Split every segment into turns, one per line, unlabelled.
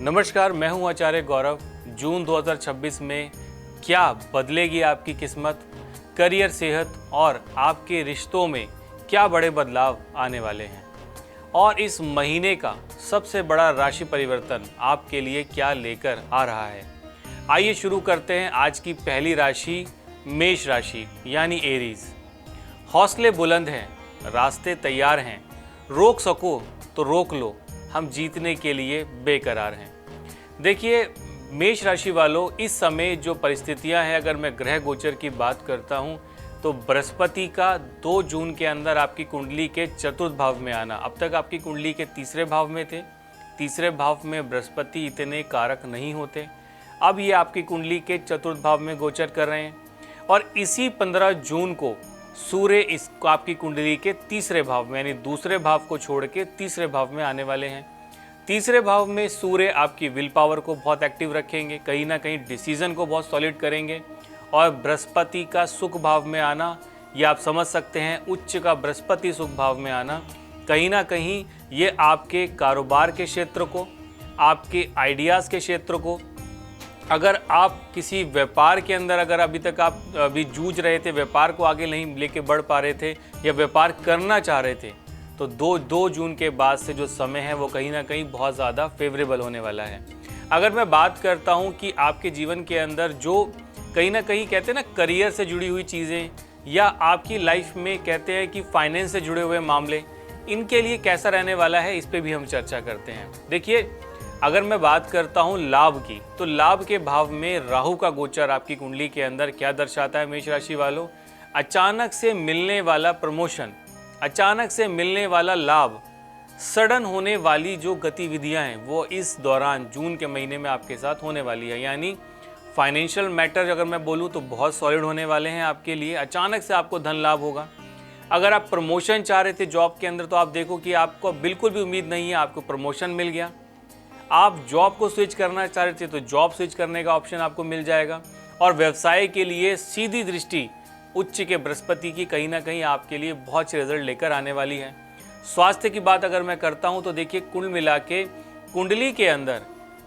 नमस्कार, मैं हूं आचार्य गौरव। जून 2026 में क्या बदलेगी आपकी किस्मत, करियर, सेहत और आपके रिश्तों में क्या बड़े बदलाव आने वाले हैं और इस महीने का सबसे बड़ा राशि परिवर्तन आपके लिए क्या लेकर आ रहा है। आइए शुरू करते हैं। आज की पहली राशि मेष राशि यानी एरीज। हौसले बुलंद हैं, रास्ते तैयार हैं, रोक सको तो रोक लो, हम जीतने के लिए बेकरार हैं। देखिए मेष राशि वालों, इस समय जो परिस्थितियां हैं, अगर मैं ग्रह गोचर की बात करता हूं तो बृहस्पति का 2 जून के अंदर आपकी कुंडली के चतुर्थ भाव में आना। अब तक आपकी कुंडली के तीसरे भाव में थे। तीसरे भाव में बृहस्पति इतने कारक नहीं होते, अब ये आपकी कुंडली के चतुर्थ भाव में गोचर कर रहे हैं और इसी 15 जून को सूर्य इस आपकी कुंडली के तीसरे भाव में यानी दूसरे भाव को छोड़ के तीसरे भाव में आने वाले हैं। तीसरे भाव में सूर्य आपकी विल पावर को बहुत एक्टिव रखेंगे, कहीं ना कहीं डिसीजन को बहुत सॉलिड करेंगे। और बृहस्पति का सुख भाव में आना, ये आप समझ सकते हैं, उच्च का बृहस्पति सुख भाव में आना, कहीं ना कहीं ये आपके कारोबार के क्षेत्र को, आपके आइडियाज़ के क्षेत्र को, अगर आप किसी व्यापार के अंदर अगर अभी तक आप जूझ रहे थे, व्यापार को आगे नहीं लेके बढ़ पा रहे थे या व्यापार करना चाह रहे थे, तो 2 जून के बाद से जो समय है वो कहीं ना कहीं बहुत ज़्यादा फेवरेबल होने वाला है। अगर मैं बात करता हूँ कि आपके जीवन के अंदर जो कहीं ना कहीं कहते हैं ना करियर से जुड़ी हुई चीज़ें या आपकी लाइफ में कहते हैं कि फाइनेंस से जुड़े हुए मामले, इनके लिए कैसा रहने वाला है, इस पर भी हम चर्चा करते हैं। देखिए अगर मैं बात करता हूं लाभ की, तो लाभ के भाव में राहु का गोचर आपकी कुंडली के अंदर क्या दर्शाता है मेष राशि वालों। अचानक से मिलने वाला प्रमोशन, अचानक से मिलने वाला लाभ, सडन होने वाली जो गतिविधियां हैं वो इस दौरान जून के महीने में आपके साथ होने वाली है। यानी फाइनेंशियल मैटर अगर मैं बोलूँ तो बहुत सॉलिड होने वाले हैं आपके लिए। अचानक से आपको धन लाभ होगा। अगर आप प्रमोशन चाह रहे थे जॉब के अंदर, तो आप देखो कि आपको बिल्कुल भी उम्मीद नहीं है, आपको प्रमोशन मिल गया। आप जॉब को स्विच करना चाह रहे थे तो जॉब स्विच करने का ऑप्शन आपको मिल जाएगा। और व्यवसाय के लिए सीधी दृष्टि उच्च के बृहस्पति की कहीं ना कहीं आपके लिए बहुत अच्छे रिजल्ट लेकर आने वाली है। स्वास्थ्य की बात अगर मैं करता हूं तो देखिए कुल मिला के कुंडली के अंदर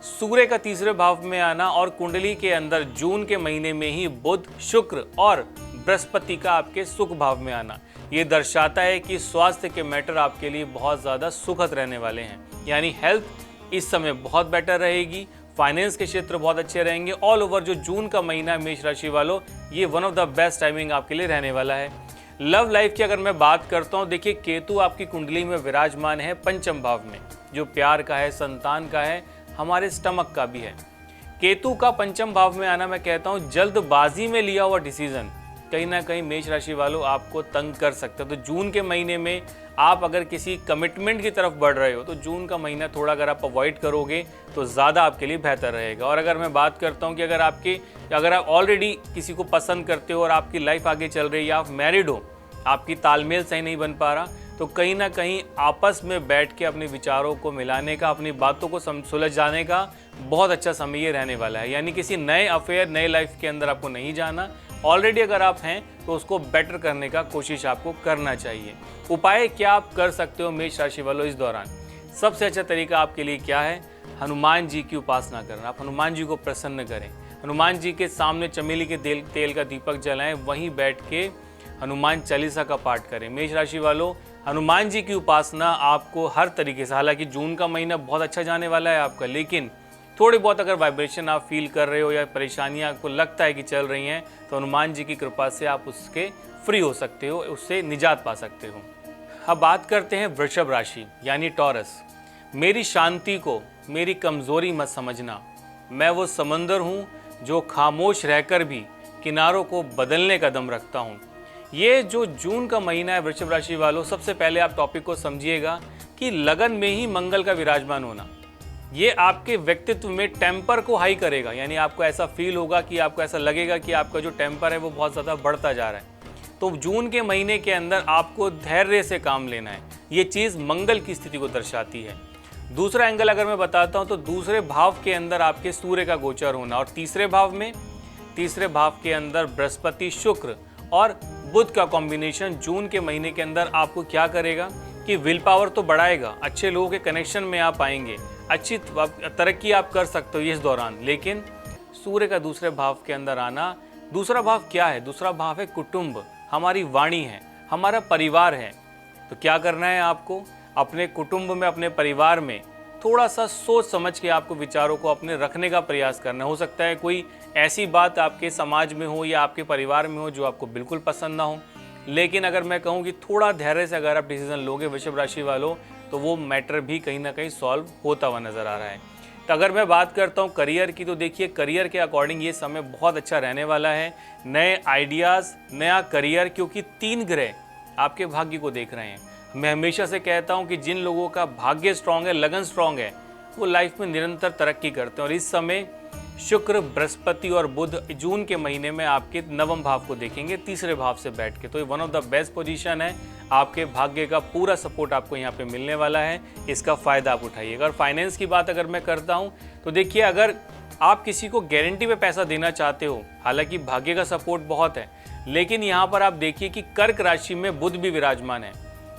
सूर्य का तीसरे भाव में आना और कुंडली के अंदर जून के महीने में ही बुध, शुक्र और बृहस्पति का आपके सुख भाव में आना, ये दर्शाता है कि स्वास्थ्य के मैटर आपके लिए बहुत ज़्यादा सुखद रहने वाले हैं। यानी हेल्थ इस समय बहुत बेटर रहेगी, फाइनेंस के क्षेत्र बहुत अच्छे रहेंगे। ऑल ओवर जो जून का महीना मेष राशि वालों, ये one of the best timing आपके लिए रहने वाला है। लव लाइफ की अगर मैं बात करता हूँ, देखिए केतु आपकी कुंडली में विराजमान है पंचम भाव में, जो प्यार का है, संतान का है, हमारे स्टमक का भी है। केतु का पंचम भाव में आना, मैं कहता हूँ जल्दबाजी में लिया हुआ डिसीजन कहीं ना कहीं मेष राशि वालों आपको तंग कर सकता है। तो जून के महीने में आप अगर किसी कमिटमेंट की तरफ बढ़ रहे हो तो जून का महीना थोड़ा अगर आप अवॉइड करोगे तो ज़्यादा आपके लिए बेहतर रहेगा। और अगर मैं बात करता हूँ कि अगर आप ऑलरेडी किसी को पसंद करते हो और आपकी लाइफ आगे चल रही है या आप मैरिड हो, आपकी तालमेल सही नहीं बन पा रहा, तो कहीं ना कहीं आपस में बैठ के अपने विचारों को मिलाने का, अपनी बातों को सुलझ जाने का बहुत अच्छा समय ये रहने वाला है। यानी किसी नए अफेयर, नए लाइफ के अंदर आपको नहीं जाना। ऑलरेडी अगर आप हैं तो उसको बेटर करने का कोशिश आपको करना चाहिए। उपाय क्या आप कर सकते हो मेष राशि वालों इस दौरान? सबसे अच्छा तरीका आपके लिए क्या है? हनुमान जी की उपासना करना। आप हनुमान जी को प्रसन्न करें, हनुमान जी के सामने चमेली के तेल का दीपक जलाएं, वहीं बैठ के हनुमान चालीसा का पाठ करें। मेष राशि वालों, हनुमान जी की उपासना आपको हर तरीके से, हालांकि जून का महीना बहुत अच्छा जाने वाला है आपका, लेकिन थोड़ी बहुत अगर वाइब्रेशन आप फील कर रहे हो या परेशानियां आपको लगता है कि चल रही हैं, तो हनुमान जी की कृपा से आप उसके फ्री हो सकते हो, उससे निजात पा सकते हो। अब बात करते हैं वृषभ राशि यानी टॉरस। मेरी शांति को मेरी कमज़ोरी मत समझना, मैं वो समंदर हूँ जो खामोश रहकर भी किनारों को बदलने का दम रखता हूँ। ये जो जून का महीना है वृषभ राशि वालों, सबसे पहले आप टॉपिक को समझिएगा कि लगन में ही मंगल का विराजमान होना, ये आपके व्यक्तित्व में टेम्पर को हाई करेगा। यानी आपको ऐसा फील होगा कि आपको ऐसा लगेगा कि आपका जो टेम्पर है वो बहुत ज़्यादा बढ़ता जा रहा है। तो जून के महीने के अंदर आपको धैर्य से काम लेना है, ये चीज़ मंगल की स्थिति को दर्शाती है। दूसरा एंगल अगर मैं बताता हूँ तो दूसरे भाव के अंदर आपके सूर्य का गोचर होना और तीसरे भाव के अंदर बृहस्पति, शुक्र और बुध का कॉम्बिनेशन जून के महीने के अंदर आपको क्या करेगा कि विल पावर तो बढ़ाएगा, अच्छे लोगों के कनेक्शन में आप आएंगे, अच्छी तरक्की आप कर सकते हो इस दौरान। लेकिन सूर्य का दूसरे भाव के अंदर आना, दूसरा भाव क्या है? दूसरा भाव है कुटुंब, हमारी वाणी है, हमारा परिवार है। तो क्या करना है आपको? अपने कुटुंब में, अपने परिवार में थोड़ा सा सोच समझ के आपको विचारों को अपने रखने का प्रयास करना। हो सकता है कोई ऐसी बात आपके समाज में हो या आपके परिवार में हो जो आपको बिल्कुल पसंद ना हो, लेकिन अगर मैं कहूँ कि थोड़ा धैर्य से अगर आप डिसीजन लोगे वृषभ राशि वालों, तो वो मैटर भी कहीं ना कहीं सॉल्व होता हुआ नजर आ रहा है। तो अगर मैं बात करता हूँ करियर की, तो देखिए करियर के अकॉर्डिंग ये समय बहुत अच्छा रहने वाला है। नए आइडियाज़, नया करियर, क्योंकि 3 ग्रह आपके भाग्य को देख रहे हैं। मैं हमेशा से कहता हूँ कि जिन लोगों का भाग्य स्ट्रांग है, लगन स्ट्रांग है, वो लाइफ में निरंतर तरक्की करते हैं। और इस समय शुक्र, बृहस्पति और बुध जून के महीने में आपके 9वें भाव को देखेंगे, तीसरे भाव से बैठ के। तो ये one of the best position है। आपके भाग्य का पूरा सपोर्ट आपको यहाँ पे मिलने वाला है, इसका फ़ायदा आप उठाइएगा। और फाइनेंस की बात अगर मैं करता हूँ, तो देखिए अगर आप किसी को गारंटी पे पैसा देना चाहते हो, हालांकि भाग्य का सपोर्ट बहुत है, लेकिन यहाँ पर आप देखिए कि कर्क राशि में बुध भी विराजमान है।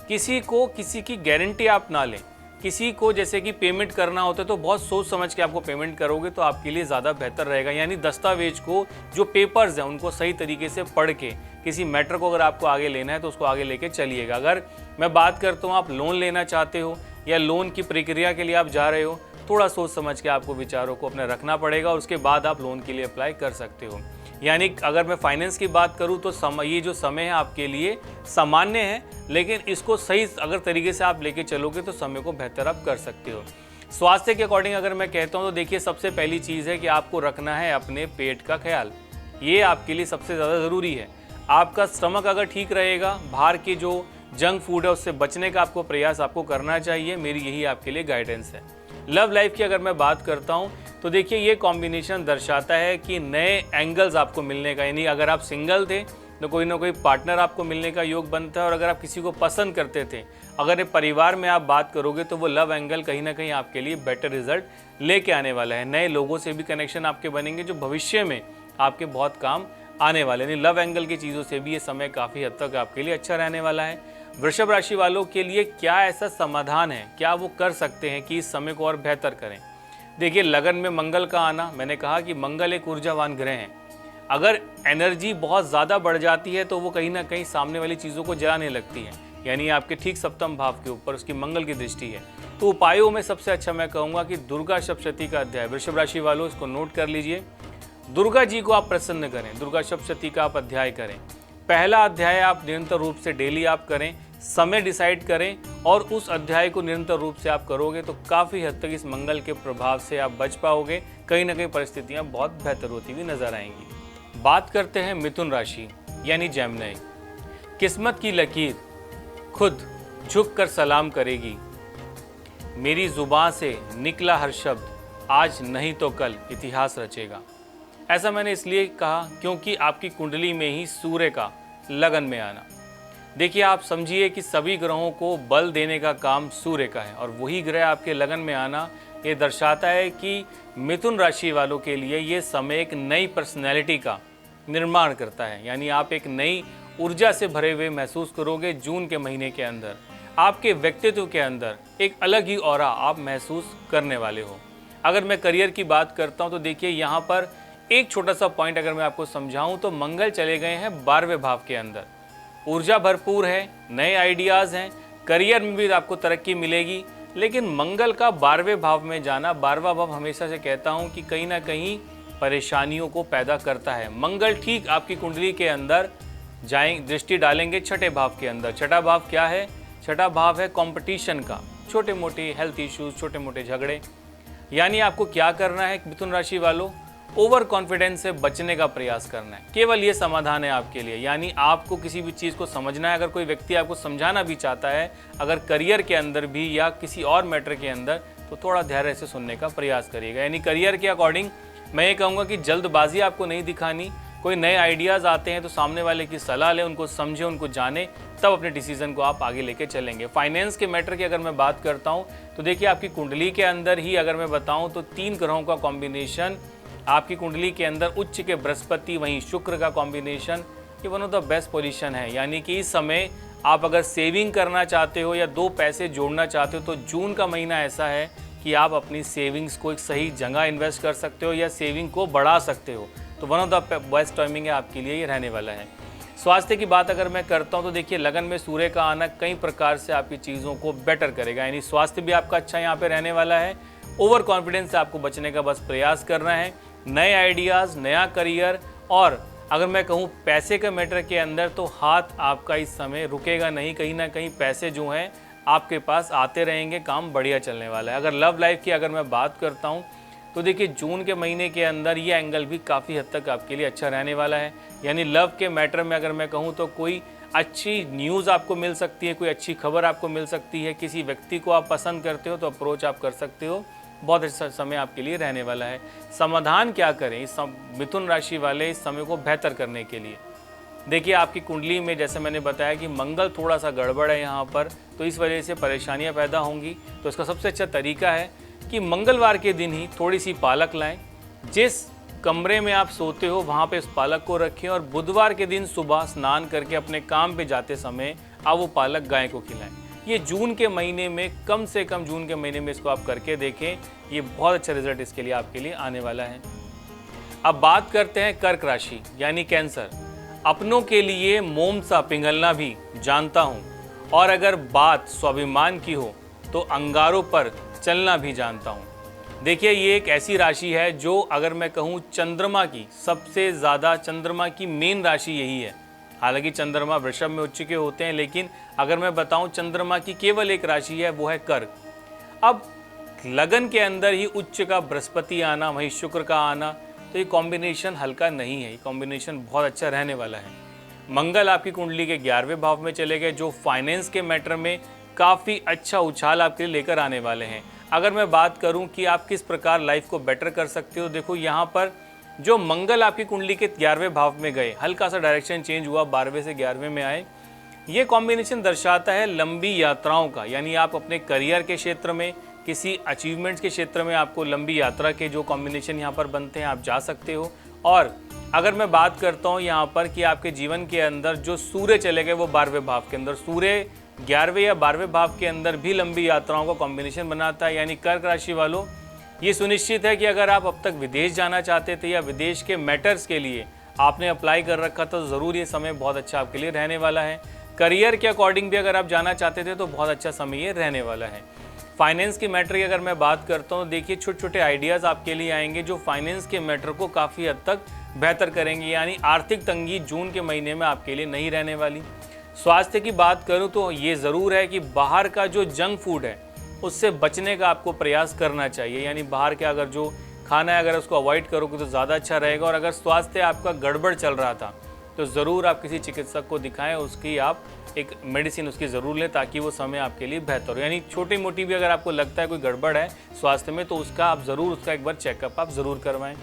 किसी को किसी की गारंटी आप ना लें। किसी को जैसे कि पेमेंट करना होता है तो बहुत सोच समझ के आपको पेमेंट करोगे तो आपके लिए ज़्यादा बेहतर रहेगा। यानी दस्तावेज को, जो पेपर्स हैं, उनको सही तरीके से पढ़ के किसी मैटर को अगर आपको आगे लेना है तो उसको आगे लेके चलिएगा। अगर मैं बात करता हूँ आप लोन लेना चाहते हो या लोन की प्रक्रिया के लिए आप जा रहे हो, थोड़ा सोच समझ के आपको विचारों को अपने रखना पड़ेगा और उसके बाद आप लोन के लिए अप्लाई कर सकते हो। यानी अगर मैं फाइनेंस की बात करूं तो ये जो समय है आपके लिए सामान्य है, लेकिन इसको सही अगर तरीके से आप लेके चलोगे तो समय को बेहतर आप कर सकते हो। स्वास्थ्य के अकॉर्डिंग अगर मैं कहता हूं तो देखिए सबसे पहली चीज़ है कि आपको रखना है अपने पेट का ख्याल। ये आपके लिए सबसे ज़्यादा ज़रूरी है। आपका स्टमक अगर ठीक रहेगा, बाहर के जो जंक फूड है उससे बचने का आपको प्रयास आपको करना चाहिए। मेरी यही आपके लिए गाइडेंस है। लव लाइफ की अगर मैं बात करता हूं तो देखिए ये कॉम्बिनेशन दर्शाता है कि नए एंगल्स आपको मिलने का, यानी अगर आप सिंगल थे तो कोई ना कोई पार्टनर आपको मिलने का योग बनता है। और अगर आप किसी को पसंद करते थे, अगर परिवार में आप बात करोगे तो वो लव एंगल कहीं ना कहीं आपके लिए बेटर रिजल्ट लेके आने वाला है। नए लोगों से भी कनेक्शन आपके बनेंगे जो भविष्य में आपके बहुत काम आने वाले, यानी लव एंगल की चीज़ों से भी ये समय काफ़ी हद तक आपके लिए अच्छा रहने वाला है। वृषभ राशि वालों के लिए क्या ऐसा समाधान है, क्या वो कर सकते हैं कि इस समय को और बेहतर करें? देखिए लगन में मंगल का आना, मैंने कहा कि मंगल एक ऊर्जावान ग्रह है। अगर एनर्जी बहुत ज़्यादा बढ़ जाती है तो वो कहीं ना कहीं सामने वाली चीज़ों को जलाने लगती है, यानी आपके ठीक सप्तम भाव के ऊपर उसकी मंगल की दृष्टि है। तो उपायों में सबसे अच्छा मैं कहूँगा कि दुर्गा सप्तशती का अध्याय, वृषभ राशि वालों इसको नोट कर लीजिए। दुर्गा जी को आप प्रसन्न करें, दुर्गा सप्तशती का आप अध्याय करें। पहला अध्याय आप निरंतर रूप से डेली आप करें, समय डिसाइड करें और उस अध्याय को निरंतर रूप से आप करोगे तो काफ़ी हद तक इस मंगल के प्रभाव से आप बच पाओगे। कहीं ना कहीं परिस्थितियां बहुत बेहतर होती हुई नजर आएंगी। बात करते हैं मिथुन राशि यानी जेमिनी। किस्मत की लकीर खुद झुक कर सलाम करेगी। मेरी जुबान से निकला हर शब्द आज नहीं तो कल इतिहास रचेगा। ऐसा मैंने इसलिए कहा क्योंकि आपकी कुंडली में ही सूर्य का लगन में आना, देखिए आप समझिए कि सभी ग्रहों को बल देने का काम सूर्य का है और वही ग्रह आपके लगन में आना ये दर्शाता है कि मिथुन राशि वालों के लिए ये समय एक नई पर्सनैलिटी का निर्माण करता है। यानी आप एक नई ऊर्जा से भरे हुए महसूस करोगे। जून के महीने के अंदर आपके व्यक्तित्व के अंदर एक अलग ही ऑरा आप महसूस करने वाले हो। अगर मैं करियर की बात करता हूँ तो देखिए यहाँ पर एक छोटा सा पॉइंट अगर मैं आपको समझाऊँ तो मंगल चले गए हैं 12वें भाव के अंदर। ऊर्जा भरपूर है, नए आइडियाज़ हैं, करियर में भी आपको तरक्की मिलेगी। लेकिन मंगल का 12वें भाव में जाना, 12वां भाव हमेशा से कहता हूं कि कहीं ना कहीं परेशानियों को पैदा करता है। मंगल ठीक आपकी कुंडली के अंदर दृष्टि डालेंगे 6ठे भाव के अंदर। 6ठा भाव क्या है? 6ठा भाव है कंपटीशन का, छोटे मोटे हेल्थ इश्यूज, छोटे मोटे झगड़े। यानी आपको क्या करना है मिथुन राशि वालों? ओवर कॉन्फिडेंस से बचने का प्रयास करना है। केवल ये समाधान है आपके लिए। यानी आपको किसी भी चीज़ को समझना है। अगर कोई व्यक्ति आपको समझाना भी चाहता है, अगर करियर के अंदर भी या किसी और मैटर के अंदर, तो थोड़ा धैर्य से सुनने का प्रयास करिएगा। यानी करियर के अकॉर्डिंग मैं ये कहूँगा कि जल्दबाजी आपको नहीं दिखानी। कोई नए आइडियाज़ आते हैं तो सामने वाले की सलाह लें, उनको समझें, उनको जाने, तब अपने डिसीजन को आप आगे लेके चलेंगे। फाइनेंस के मैटर की अगर मैं बात करता हूँ तो देखिए आपकी कुंडली के अंदर ही अगर मैं बताऊँ तो 3 ग्रहों का कॉम्बिनेशन आपकी कुंडली के अंदर, उच्च के बृहस्पति वहीं शुक्र का कॉम्बिनेशन, ये one of the best position है। यानी कि इस समय आप अगर सेविंग करना चाहते हो या 2 पैसे जोड़ना चाहते हो तो जून का महीना ऐसा है कि आप अपनी सेविंग्स को एक सही जगह इन्वेस्ट कर सकते हो या सेविंग को बढ़ा सकते हो, तो one of the best timing है आपके लिए ये रहने वाला है। स्वास्थ्य की बात अगर मैं करता हूँ तो देखिए लगन में सूर्य का आना कई प्रकार से आपकी चीज़ों को बेटर करेगा, यानी स्वास्थ्य भी आपका अच्छा यहाँ पे रहने वाला है। ओवर कॉन्फिडेंस से आपको बचने का बस प्रयास करना है। नए आइडियाज़, नया करियर, और अगर मैं कहूँ पैसे के मैटर के अंदर तो हाथ आपका इस समय रुकेगा नहीं, कहीं ना कहीं पैसे जो हैं आपके पास आते रहेंगे, काम बढ़िया चलने वाला है। अगर लव लाइफ की अगर मैं बात करता हूँ तो देखिए जून के महीने के अंदर ये एंगल भी काफ़ी हद तक आपके लिए अच्छा रहने वाला है, यानी लव के मैटर में अगर मैं कहूँ तो कोई अच्छी न्यूज़ आपको मिल सकती है, कोई अच्छी खबर आपको मिल सकती है, किसी व्यक्ति को आप पसंद करते हो तो अप्रोच आप कर सकते हो, बहुत अच्छा समय आपके लिए रहने वाला है। समाधान क्या करें इस मिथुन राशि वाले इस समय को बेहतर करने के लिए? देखिए आपकी कुंडली में जैसे मैंने बताया कि मंगल थोड़ा सा गड़बड़ है यहाँ पर, तो इस वजह से परेशानियाँ पैदा होंगी। तो इसका सबसे अच्छा तरीका है कि मंगलवार के दिन ही थोड़ी सी पालक लाएं, जिस कमरे में आप सोते हो वहाँ पे उस पालक को रखें, और बुधवार के दिन सुबह स्नान करके अपने काम पे जाते समय आप वो पालक गाय को खिलाएं। ये जून के महीने में कम से कम जून के महीने में इसको आप करके देखें, ये बहुत अच्छा रिजल्ट इसके लिए आपके लिए आने वाला है। अब बात करते हैं कर्क राशि यानी कैंसर। अपनों के लिए मोम सा पिघलना भी जानता हूँ, और अगर बात स्वाभिमान की हो तो अंगारों पर चलना भी जानता हूँ। देखिए ये एक ऐसी राशि है जो अगर मैं कहूँ चंद्रमा की सबसे ज़्यादा, चंद्रमा की मेन राशि यही है। हालांकि चंद्रमा वृषभ में उच्च के होते हैं, लेकिन अगर मैं बताऊं चंद्रमा की केवल एक राशि है, वो है कर्क। अब लगन के अंदर ही उच्च का बृहस्पति आना, वहीं शुक्र का आना, तो ये कॉम्बिनेशन हल्का नहीं है, ये कॉम्बिनेशन बहुत अच्छा रहने वाला है। मंगल आपकी कुंडली के 11वें भाव में चले गए, जो फाइनेंस के मैटर में काफ़ी अच्छा उछाल आपके लिए लेकर आने वाले हैं। अगर मैं बात करूं कि आप किस प्रकार लाइफ को बेटर कर सकते हो, देखो यहाँ पर जो मंगल आपकी कुंडली के 11वें भाव में गए, हल्का सा डायरेक्शन चेंज हुआ, 12वें से 11वें में आए, ये कॉम्बिनेशन दर्शाता है लंबी यात्राओं का, यानी आप अपने करियर के क्षेत्र में, किसी अचीवमेंट्स के क्षेत्र में आपको लंबी यात्रा के जो कॉम्बिनेशन यहाँ पर बनते हैं आप जा सकते हो। और अगर मैं बात करता हूँ यहाँ पर कि आपके जीवन के अंदर जो सूर्य चले गए वो 12वें भाव के अंदर, सूर्य 11वें या 12वें भाव के अंदर भी लंबी यात्राओं का कॉम्बिनेशन बनाता है। यानी कर्क राशि वालों, ये सुनिश्चित है कि अगर आप अब तक विदेश जाना चाहते थे या विदेश के मैटर्स के लिए आपने अप्लाई कर रखा था, तो ज़रूर ये समय बहुत अच्छा आपके लिए रहने वाला है। करियर के अकॉर्डिंग भी अगर आप जाना चाहते थे तो बहुत अच्छा समय ये रहने वाला है। फाइनेंस की मैटर की अगर मैं बात करता हूँ, देखिए छोटे छोटे आइडियाज़ आपके लिए आएंगे जो फाइनेंस के मैटर को काफ़ी हद तक बेहतर करेंगे, यानी आर्थिक तंगी जून के महीने में आपके लिए नहीं रहने वाली। स्वास्थ्य की बात करूँ तो ये ज़रूर है कि बाहर का जो जंक फूड है उससे बचने का आपको प्रयास करना चाहिए, यानी बाहर के अगर जो खाना है अगर उसको अवॉइड करोगे तो ज़्यादा अच्छा रहेगा। और अगर स्वास्थ्य आपका गड़बड़ चल रहा था तो ज़रूर आप किसी चिकित्सक को दिखाएं, उसकी आप एक मेडिसिन उसकी ज़रूर लें ताकि वो समय आपके लिए बेहतर हो। यानी छोटी मोटी भी अगर आपको लगता है कोई गड़बड़ है स्वास्थ्य में तो उसका आप ज़रूर उसका एक बार चेकअप आप ज़रूर करवाएं।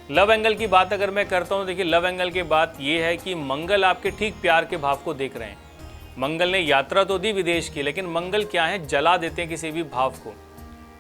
लव एंगल की बात अगर मैं करता हूँ, देखिए लव एंगल की बात ये है कि मंगल आपके ठीक प्यार के भाव को देख रहे हैं। मंगल ने यात्रा तो दी विदेश की, लेकिन मंगल क्या है, जला देते हैं किसी भी भाव को।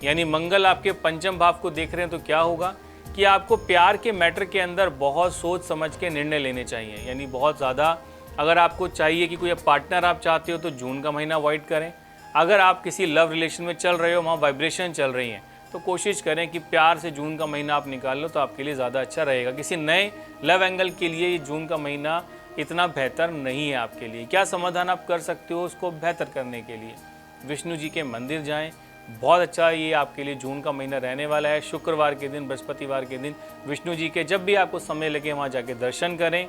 यानी मंगल आपके पंचम भाव को देख रहे हैं तो क्या होगा कि आपको प्यार के मैटर के अंदर बहुत सोच समझ के निर्णय लेने चाहिए। यानी बहुत ज़्यादा अगर आपको चाहिए कि कोई पार्टनर आप चाहते हो तो जून का महीना अवॉइड करें। अगर आप किसी लव रिलेशन में चल रहे हो, वहाँ वाइब्रेशन चल रही हैं, तो कोशिश करें कि प्यार से जून का महीना आप निकाल लो तो आपके लिए ज़्यादा अच्छा रहेगा। किसी नए लव एंगल के लिए ये जून का महीना इतना बेहतर नहीं है आपके लिए। क्या समाधान आप कर सकते हो उसको बेहतर करने के लिए? विष्णु जी के मंदिर जाएं, बहुत अच्छा ये आपके लिए जून का महीना रहने वाला है। शुक्रवार के दिन, बृहस्पतिवार के दिन विष्णु जी के जब भी आपको समय लगे वहाँ जाके दर्शन करें,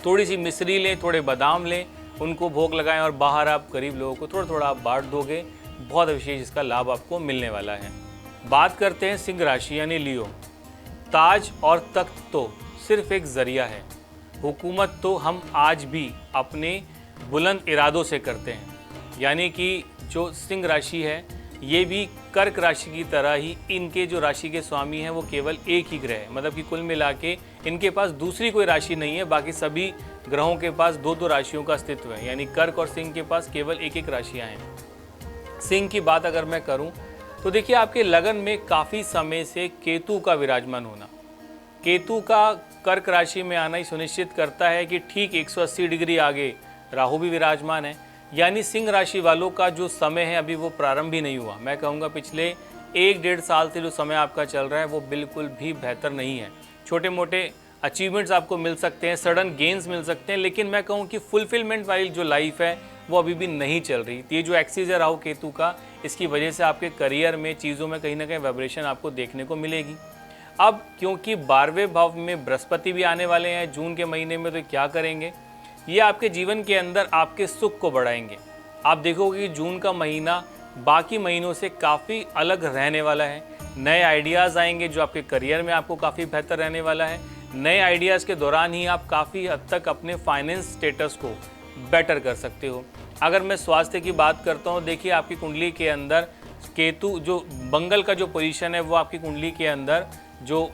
थोड़ी सी मिश्री लें, थोड़े बादाम लें, उनको भोग लगाएं और बाहर आप गरीब लोगों को थोड़ा थोड़ा आप बांट दोगे, बहुत विशेष इसका लाभ आपको मिलने वाला है। बात करते हैं सिंह राशि यानी लियो। ताज और तख्त तो सिर्फ एक जरिया है, हुकूमत तो हम आज भी अपने बुलंद इरादों से करते हैं। यानी कि जो सिंह राशि है ये भी कर्क राशि की तरह ही, इनके जो राशि के स्वामी हैं वो केवल एक ही ग्रह है, मतलब कि कुल मिला के इनके पास दूसरी कोई राशि नहीं है, बाकी सभी ग्रहों के पास दो दो राशियों का अस्तित्व है। यानी कर्क और सिंह के पास केवल एक एक राशियाँ हैं। सिंह की बात अगर मैं करूँ तो देखिए आपके लगन में काफ़ी समय से केतु का विराजमान होना, केतु का कर्क राशि में आना ही सुनिश्चित करता है कि ठीक 180 डिग्री आगे राहु भी विराजमान है। यानी सिंह राशि वालों का जो समय है अभी वो प्रारंभ ही नहीं हुआ, मैं कहूँगा पिछले 1 डेढ़ साल से जो समय आपका चल रहा है वो बिल्कुल भी बेहतर नहीं है। छोटे मोटे अचीवमेंट्स आपको मिल सकते हैं, सडन गेन्स मिल सकते हैं, लेकिन मैं कहूँ कि फुलफिलमेंट वाली जो लाइफ है वो अभी भी नहीं चल रही। ये जो एक्सिस है राहु केतु का, इसकी वजह से आपके करियर में चीज़ों में कहीं ना कहीं वाइब्रेशन आपको देखने को मिलेगी। अब क्योंकि 12वें भाव में बृहस्पति भी आने वाले हैं जून के महीने में, तो क्या करेंगे, ये आपके जीवन के अंदर आपके सुख को बढ़ाएंगे। आप देखोगे कि जून का महीना बाकी महीनों से काफ़ी अलग रहने वाला है। नए आइडियाज़ आएंगे जो आपके करियर में आपको काफ़ी बेहतर रहने वाला है। नए आइडियाज़ के दौरान ही आप काफ़ी हद तक अपने फाइनेंस स्टेटस को बेटर कर सकते हो। अगर मैं स्वास्थ्य की बात करता हूँ, देखिए आपकी कुंडली के अंदर केतु जो मंगल का जो पोजीशन है वो आपकी कुंडली के अंदर जो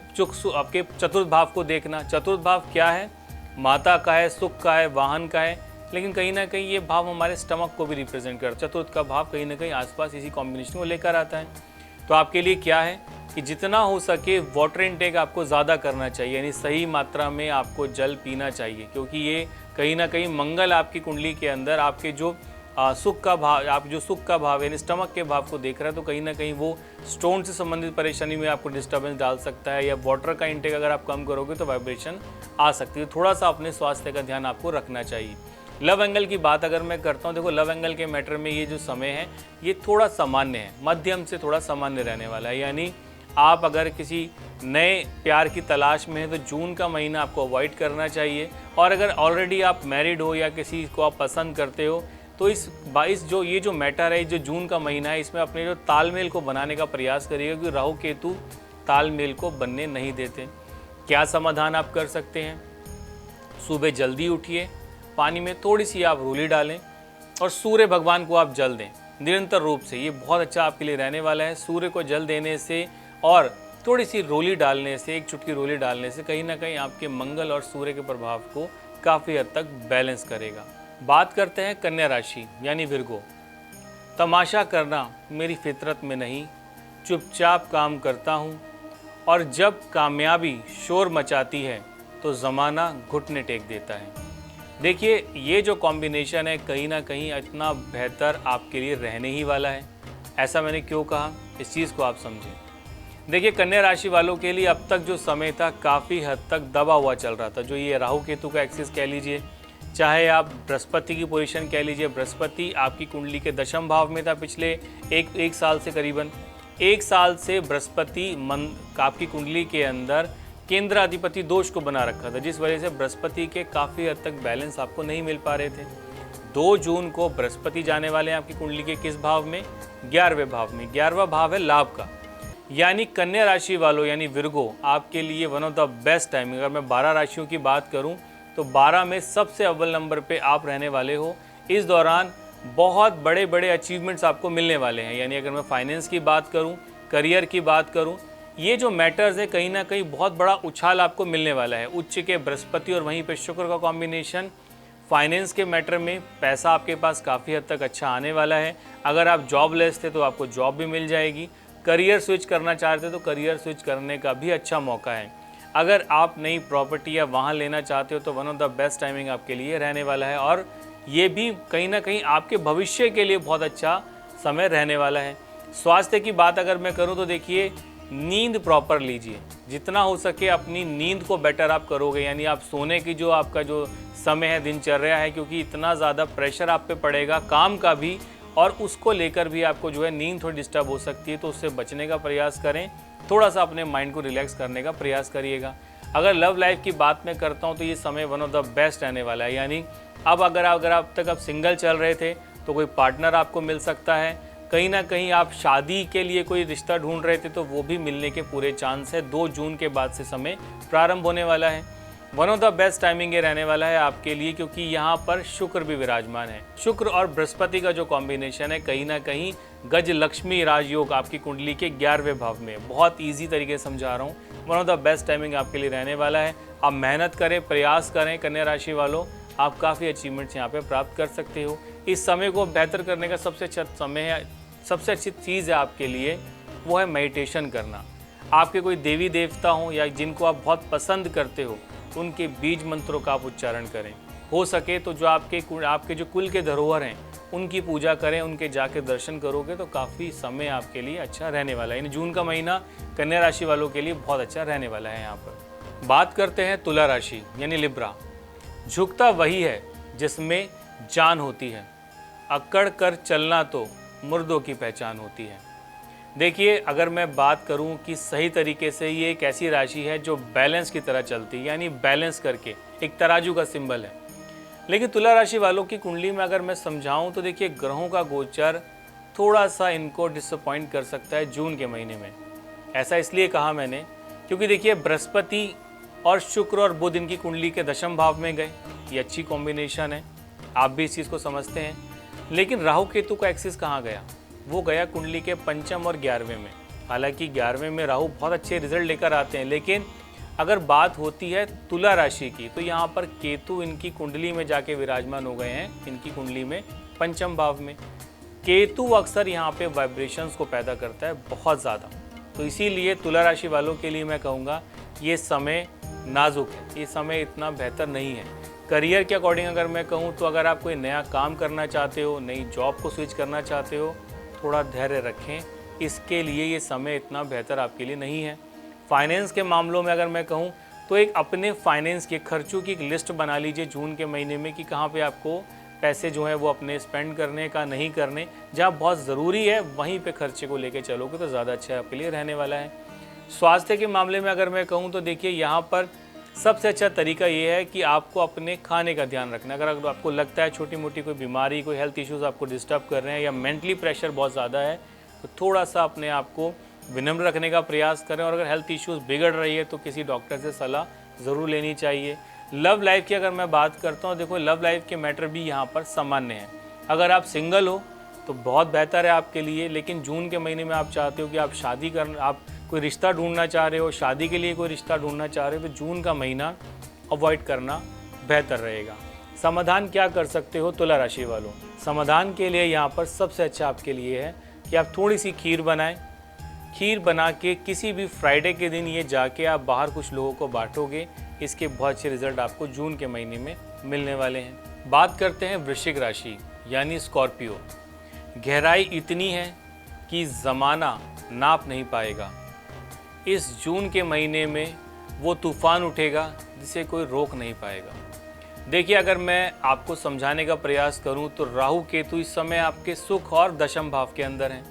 आपके चतुर्थ भाव को देखना, चतुर्थ भाव क्या है, माता का है, सुख का है, वाहन का है, लेकिन कहीं ना कहीं ये भाव हमारे स्टमक को भी रिप्रेजेंट करता है। चतुर्थ का भाव कहीं ना कहीं आसपास इसी कॉम्बिनेशन को लेकर आता है। तो आपके लिए क्या है कि जितना हो सके वाटर इनटेक आपको ज़्यादा करना चाहिए, यानी सही मात्रा में आपको जल पीना चाहिए, क्योंकि ये कहीं ना कहीं मंगल आपकी कुंडली के अंदर आपके जो सुख का भाव, आप जो सुख का भाव यानी स्टमक के भाव को देख रहे हैं, तो कहीं ना कहीं वो स्टोन से संबंधित परेशानी में आपको डिस्टर्बेंस डाल सकता है, या वाटर का इंटेक अगर आप कम करोगे तो वाइब्रेशन आ सकती है। थोड़ा सा अपने स्वास्थ्य का ध्यान आपको रखना चाहिए। लव एंगल की बात अगर मैं करता हूँ, देखो लव एंगल के मैटर में ये जो समय है ये थोड़ा सामान्य है, मध्यम से थोड़ा सामान्य रहने वाला है। यानी आप अगर किसी नए प्यार की तलाश में है तो जून का महीना आपको अवॉइड करना चाहिए। और अगर ऑलरेडी आप मैरिड हो या किसी को आप पसंद करते हो तो इस जो ये जो मैटर है, जो जून का महीना है, इसमें अपने जो तालमेल को बनाने का प्रयास करिएगा, क्योंकि राहु केतु तालमेल को बनने नहीं देते। क्या समाधान आप कर सकते हैं, सुबह जल्दी उठिए, पानी में थोड़ी सी आप रोली डालें और सूर्य भगवान को आप जल दें निरंतर रूप से। ये बहुत अच्छा आपके लिए रहने वाला है। सूर्य को जल देने से और थोड़ी सी रोली डालने से, एक चुटकी रोली डालने से कहीं ना कहीं आपके मंगल और सूर्य के प्रभाव को काफ़ी हद तक बैलेंस करेगा। बात करते हैं कन्या राशि यानी विर्गो। तमाशा करना मेरी फितरत में नहीं, चुपचाप काम करता हूँ, और जब कामयाबी शोर मचाती है तो ज़माना घुटने टेक देता है। देखिए ये जो कॉम्बिनेशन है कहीं ना कहीं इतना बेहतर आपके लिए रहने ही वाला है। ऐसा मैंने क्यों कहा, इस चीज़ को आप समझें। देखिए कन्या राशि वालों के लिए अब तक जो समय था काफ़ी हद तक दबा हुआ चल रहा था। जो ये राहु केतु का एक्सिस कह लीजिए, चाहे आप बृहस्पति की पोजीशन कह लीजिए, बृहस्पति आपकी कुंडली के दशम भाव में था पिछले एक साल से, करीबन 1 साल से बृहस्पति आपकी कुंडली के अंदर केंद्र अधिपति दोष को बना रखा था, जिस वजह से बृहस्पति के काफ़ी हद तक बैलेंस आपको नहीं मिल पा रहे थे। 2 जून को बृहस्पति जाने वाले हैं आपकी कुंडली के किस भाव में, 11वें भाव में। 11वां भाव है लाभ का, यानी कन्या राशि वालों यानी विर्गो आपके लिए one of the best time. अगर मैं 12 राशियों की बात करूं तो 12 में सबसे अव्वल नंबर पे आप रहने वाले हो। इस दौरान बहुत बड़े बड़े अचीवमेंट्स आपको मिलने वाले हैं। यानी अगर मैं फाइनेंस की बात करूं, करियर की बात करूं, ये जो मैटर्स है कहीं ना कहीं बहुत बड़ा उछाल आपको मिलने वाला है। उच्च के बृहस्पति और वहीं पे शुक्र का कॉम्बिनेशन, फाइनेंस के मैटर में पैसा आपके पास काफ़ी हद तक अच्छा आने वाला है। अगर आप जॉबलेस थे तो आपको जॉब भी मिल जाएगी। करियर स्विच करना चाहते तो करियर स्विच करने का भी अच्छा मौका है। अगर आप नई प्रॉपर्टी या वाहन लेना चाहते हो तो one of the best timing आपके लिए रहने वाला है, और ये भी कहीं ना कहीं आपके भविष्य के लिए बहुत अच्छा समय रहने वाला है। स्वास्थ्य की बात अगर मैं करूं तो देखिए नींद प्रॉपर लीजिए, जितना हो सके अपनी नींद को बेटर आप करोगे, यानी आप सोने की जो आपका जो समय है, दिनचर्या है, क्योंकि इतना ज़्यादा प्रेशर आप पे पड़ेगा काम का भी, और उसको लेकर भी आपको जो है नींद थोड़ी डिस्टर्ब हो सकती है, तो उससे बचने का प्रयास करें। थोड़ा सा अपने माइंड को रिलैक्स करने का प्रयास करिएगा। अगर लव लाइफ की बात मैं करता हूँ तो ये समय वन ऑफ द बेस्ट रहने वाला है। यानी अब अगर अब तक आप सिंगल चल रहे थे तो कोई पार्टनर आपको मिल सकता है। कहीं ना कहीं आप शादी के लिए कोई रिश्ता ढूंढ रहे थे तो वो भी मिलने के पूरे चांस है। 2 जून के बाद से समय प्रारंभ होने वाला है। One of the best timing ये रहने वाला है आपके लिए, क्योंकि यहाँ पर शुक्र भी विराजमान है। शुक्र और बृहस्पति का जो कॉम्बिनेशन है कहीं ना कहीं गज लक्ष्मी राजयोग आपकी कुंडली के 11वें भाव में, बहुत ईजी तरीके से समझा रहा हूँ। One of the best timing आपके लिए रहने वाला है। आप मेहनत करें, प्रयास करें कन्या राशि वालों, आप काफ़ी अचीवमेंट्स यहाँ पे प्राप्त कर सकते हो। इस समय को बेहतर करने का सबसे अच्छा समय है, सबसे अच्छी चीज़ है आपके लिए वो है मेडिटेशन करना। आपके कोई देवी देवता हो या जिनको आप बहुत पसंद करते हो उनके बीज मंत्रों का आप उच्चारण करें। हो सके तो जो आपके जो कुल के धरोहर हैं उनकी पूजा करें, उनके जाके दर्शन करोगे तो काफ़ी समय आपके लिए अच्छा रहने वाला है। यानी जून का महीना कन्या राशि वालों के लिए बहुत अच्छा रहने वाला है। यहाँ पर बात करते हैं तुला राशि यानी लिब्रा। झुकता वही है जिसमें जान होती है, अकड़ कर चलना तो मुर्दों की पहचान होती है। देखिए, अगर मैं बात करूं कि सही तरीके से ये एक ऐसी राशि है जो बैलेंस की तरह चलती है, यानी बैलेंस करके एक तराजू का सिंबल है। लेकिन तुला राशि वालों की कुंडली में अगर मैं समझाऊं तो देखिए, ग्रहों का गोचर थोड़ा सा इनको डिसअपॉइंट कर सकता है जून के महीने में। ऐसा इसलिए कहा मैंने क्योंकि देखिए, बृहस्पति और शुक्र और बुध इनकी कुंडली के दशम भाव में गए। ये अच्छी कॉम्बिनेशन है, आप भी इस चीज़ को समझते हैं। लेकिन राहु केतु का एक्सिस कहाँ गया? वो गया कुंडली के पंचम और 11वें में। हालांकि 11वें में राहु बहुत अच्छे रिजल्ट लेकर आते हैं, लेकिन अगर बात होती है तुला राशि की तो यहाँ पर केतु इनकी कुंडली में जाके विराजमान हो गए हैं, इनकी कुंडली में पंचम भाव में। केतु अक्सर यहाँ पे वाइब्रेशंस को पैदा करता है बहुत ज़्यादा, तो इसीलिए तुला राशि वालों के लिए मैं कहूँगा ये समय नाजुक है, ये समय इतना बेहतर नहीं है। करियर के अकॉर्डिंग अगर मैं कहूँ तो अगर आप कोई नया काम करना चाहते हो, नई जॉब को स्विच करना चाहते हो, थोड़ा धैर्य रखें, इसके लिए ये समय इतना बेहतर आपके लिए नहीं है। फाइनेंस के मामलों में अगर मैं कहूँ तो एक अपने फाइनेंस के खर्चों की एक लिस्ट बना लीजिए जून के महीने में कि कहाँ पे आपको पैसे जो हैं वो अपने स्पेंड करने का नहीं करने, जहाँ बहुत ज़रूरी है वहीं पे खर्चे को लेके चलोगे तो ज़्यादा अच्छा आपके लिए रहने वाला है। स्वास्थ्य के मामले में अगर मैं कहूँ तो देखिए, यहाँ पर सबसे अच्छा तरीका ये है कि आपको अपने खाने का ध्यान रखना। अगर आपको लगता है छोटी मोटी कोई बीमारी, कोई हेल्थ इश्यूज़ आपको डिस्टर्ब कर रहे हैं या मेंटली प्रेशर बहुत ज़्यादा है, तो थोड़ा सा अपने आप को विनम्र रखने का प्रयास करें। और अगर हेल्थ इश्यूज़ बिगड़ रही है तो किसी डॉक्टर से सलाह ज़रूर लेनी चाहिए। लव लाइफ की अगर मैं बात करता हूँ, देखो लव लाइफ के मैटर भी यहाँ पर सामान्य है। अगर आप सिंगल हो तो बहुत बेहतर है आपके लिए, लेकिन जून के महीने में आप चाहते हो कि आप कोई रिश्ता ढूंढना चाह रहे हो, शादी के लिए कोई रिश्ता ढूंढना चाह रहे हो, तो जून का महीना अवॉइड करना बेहतर रहेगा। समाधान क्या कर सकते हो तुला राशि वालों? समाधान के लिए यहाँ पर सबसे अच्छा आपके लिए है कि आप थोड़ी सी खीर बनाएं। खीर बना के किसी भी फ्राइडे के दिन ये जाके आप बाहर कुछ लोगों को बांटोगे, इसके बहुत अच्छे रिजल्ट आपको जून के महीने में मिलने वाले हैं। बात करते हैं वृश्चिक राशि यानी स्कॉर्पियो। गहराई इतनी है कि ज़माना नाप नहीं पाएगा। इस जून के महीने में वो तूफान उठेगा जिसे कोई रोक नहीं पाएगा। देखिए, अगर मैं आपको समझाने का प्रयास करूं तो राहु केतु इस समय आपके सुख और दशम भाव के अंदर हैं।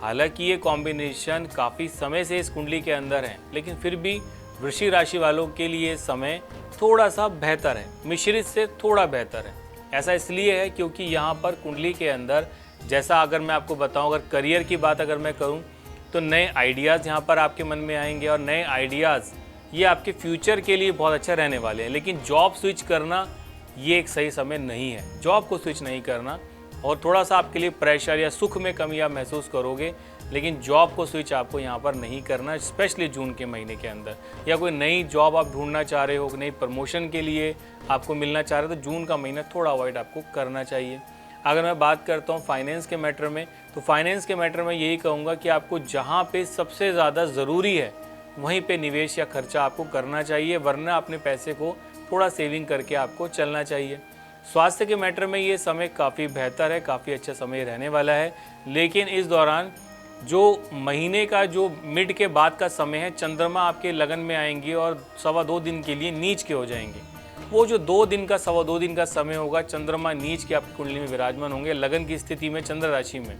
हालांकि ये कॉम्बिनेशन काफ़ी समय से इस कुंडली के अंदर है, लेकिन फिर भी वृश्चिक राशि वालों के लिए समय थोड़ा सा बेहतर है, मिश्रित से थोड़ा बेहतर है। ऐसा इसलिए है क्योंकि यहाँ पर कुंडली के अंदर, जैसा अगर मैं आपको बताऊँ, अगर करियर की बात अगर मैं करूँ तो नए आइडियाज़ यहाँ पर आपके मन में आएंगे और नए आइडियाज़ ये आपके फ्यूचर के लिए बहुत अच्छा रहने वाले हैं। लेकिन जॉब स्विच करना ये एक सही समय नहीं है, जॉब को स्विच नहीं करना। और थोड़ा सा आपके लिए प्रेशर या सुख में कमी आप महसूस करोगे, लेकिन जॉब को स्विच आपको यहाँ पर नहीं करना, स्पेशली जून के महीने के अंदर। या कोई नई जॉब आप ढूंढना चाह रहे हो, नई प्रमोशन के लिए आपको मिलना चाह रहे हो, तो जून का महीना थोड़ा अवॉइड आपको करना चाहिए। अगर मैं बात करता हूँ फाइनेंस के मैटर में, तो फाइनेंस के मैटर में यही कहूँगा कि आपको जहाँ पे सबसे ज़्यादा ज़रूरी है वहीं पे निवेश या खर्चा आपको करना चाहिए, वरना अपने पैसे को थोड़ा सेविंग करके आपको चलना चाहिए। स्वास्थ्य के मैटर में ये समय काफ़ी बेहतर है, काफ़ी अच्छा समय रहने वाला है। लेकिन इस दौरान जो महीने का जो मिड के बाद का समय है, चंद्रमा आपके लगन में आएंगे और 2.25 दिन के लिए नीच के हो जाएंगे। वो जो 2 दिन का 2.25 दिन का समय होगा, चंद्रमा नीच के आपकी कुंडली में विराजमान होंगे लगन की स्थिति में चंद्र राशि में,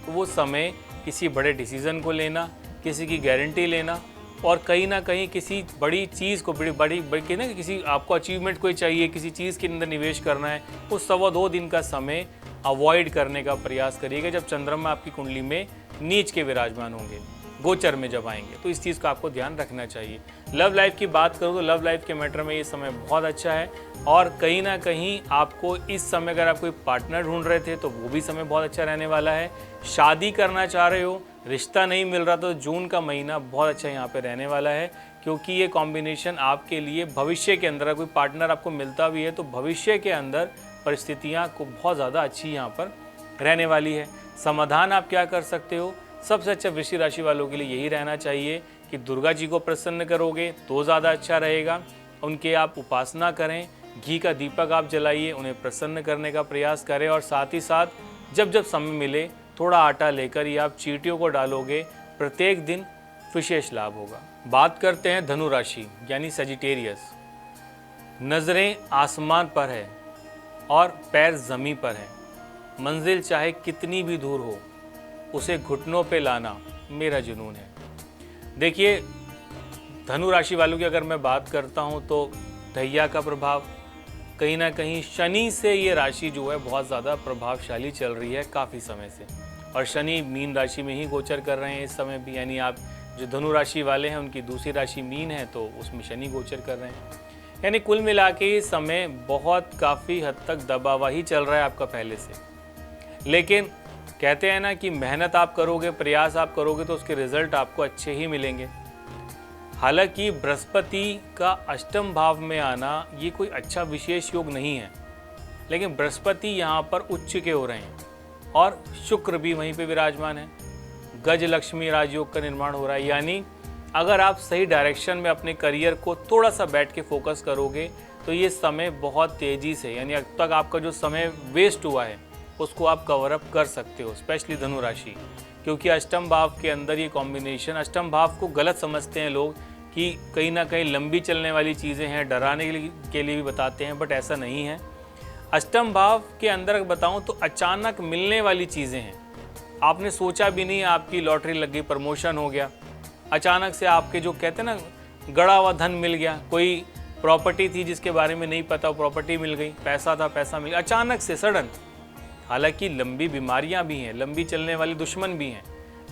तो वो समय किसी बड़े डिसीजन को लेना, किसी की गारंटी लेना और कहीं ना कहीं किसी बड़ी चीज़ को बड़ी ना, किसी आपको अचीवमेंट कोई चाहिए, किसी चीज़ के अंदर निवेश करना है, उस 2.25 दिन का समय अवॉइड करने का प्रयास करिएगा जब चंद्रमा आपकी कुंडली में नीच के विराजमान होंगे, गोचर में जब आएंगे। तो इस चीज़ का आपको ध्यान रखना चाहिए। लव लाइफ की बात करूँ तो लव लाइफ के मैटर में ये समय बहुत अच्छा है और कहीं ना कहीं आपको इस समय अगर आप कोई पार्टनर ढूंढ रहे थे तो वो भी समय बहुत अच्छा रहने वाला है। शादी करना चाह रहे हो, रिश्ता नहीं मिल रहा, तो जून का महीना बहुत अच्छा यहाँ पे रहने वाला है, क्योंकि ये कॉम्बिनेशन आपके लिए भविष्य के अंदर कोई पार्टनर आपको मिलता भी है तो भविष्य के अंदर परिस्थितियाँ को बहुत ज़्यादा अच्छी यहाँ पर रहने वाली है। समाधान आप क्या कर सकते हो? सबसे अच्छा वृश्चिक राशि वालों के लिए यही रहना चाहिए कि दुर्गा जी को प्रसन्न करोगे तो ज़्यादा अच्छा रहेगा। उनके आप उपासना करें, घी का दीपक आप जलाइए, उन्हें प्रसन्न करने का प्रयास करें और साथ ही साथ जब जब समय मिले थोड़ा आटा लेकर ये आप चींटियों को डालोगे, प्रत्येक दिन विशेष लाभ होगा। बात करते हैं धनु राशि यानी सजिटेरियस। नज़रें आसमान पर है और पैर ज़मीन पर है। मंजिल चाहे कितनी भी दूर हो, उसे घुटनों पे लाना मेरा जुनून है। देखिए, धनु राशि वालों की अगर मैं बात करता हूँ तो दैया का प्रभाव, कहीं ना कहीं शनि से ये राशि जो है बहुत ज़्यादा प्रभावशाली चल रही है काफ़ी समय से, और शनि मीन राशि में ही गोचर कर रहे हैं इस समय भी। यानी आप जो धनु राशि वाले हैं उनकी दूसरी राशि मीन है तो उसमें शनि गोचर कर रहे हैं। यानी कुल मिला के ये समय बहुत काफ़ी हद तक दबा हुआ ही चल रहा है आपका पहले से। लेकिन कहते हैं ना कि मेहनत आप करोगे, प्रयास आप करोगे तो उसके रिजल्ट आपको अच्छे ही मिलेंगे। हालांकि बृहस्पति का अष्टम भाव में आना ये कोई अच्छा विशेष योग नहीं है, लेकिन बृहस्पति यहाँ पर उच्च के हो रहे हैं और शुक्र भी वहीं पे विराजमान है। गज लक्ष्मी राजयोग का निर्माण हो रहा है। यानी अगर आप सही डायरेक्शन में अपने करियर को थोड़ा सा बैठ के फोकस करोगे तो ये समय बहुत तेज़ी से, यानी अब तक आपका जो समय वेस्ट हुआ है उसको आप कवर अप कर सकते हो, स्पेशली धनु राशि। क्योंकि अष्टम भाव के अंदर ये कॉम्बिनेशन, अष्टम भाव को गलत समझते हैं लोग कि कहीं ना कहीं लंबी चलने वाली चीज़ें हैं, डराने के लिए भी बताते हैं, बट ऐसा नहीं है। अष्टम भाव के अंदर बताऊं तो अचानक मिलने वाली चीज़ें हैं। आपने सोचा भी नहीं, आपकी लॉटरी लग गई, प्रमोशन हो गया, अचानक से आपके जो कहते हैं ना गड़ा हुआ धन मिल गया, कोई प्रॉपर्टी थी जिसके बारे में नहीं पता वो प्रॉपर्टी मिल गई, पैसा था पैसा मिल गया अचानक से सडन। हालांकि लंबी बीमारियां भी हैं, लंबी चलने वाले दुश्मन भी हैं,